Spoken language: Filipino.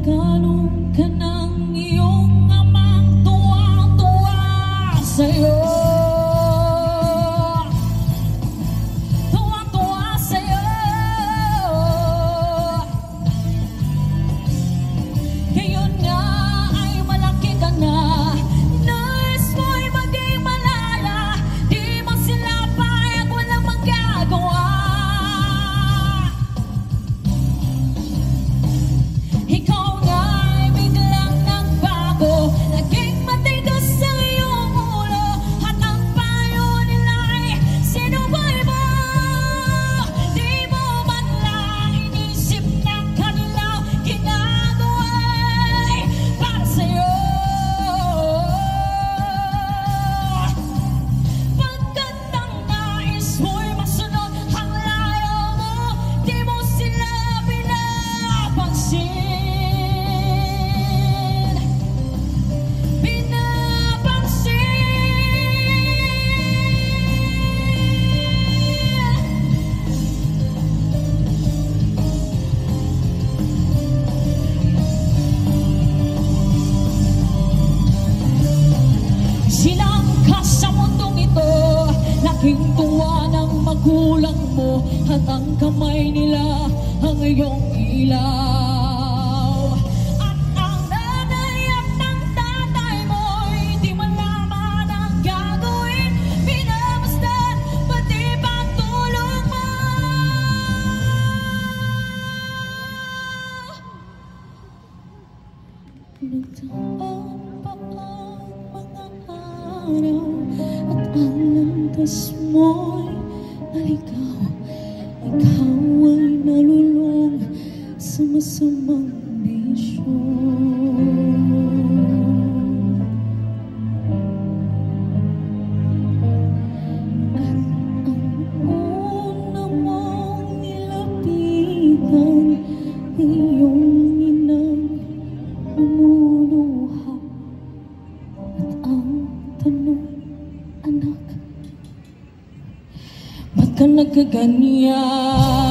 regalo ka ng iyong amang tuwang-tuwa sa'yo. Sinangka sa mundong ito, laking tuwa ng magulang mo, at ang kamay nila ang iyong ilaw. At ang nanay at ang tatay mo'y di malaman ang gagawin, pinamasdan pati pagtulong mo. Pinagtaan pa ang mga araw at ang landas mo'y naligaw. Ikaw ay nalulong sa masamang bisyo. At ang una mong nilapitan, iyong inang lumuluha. At ang tanong, anak, ba't ka nagkaganyan?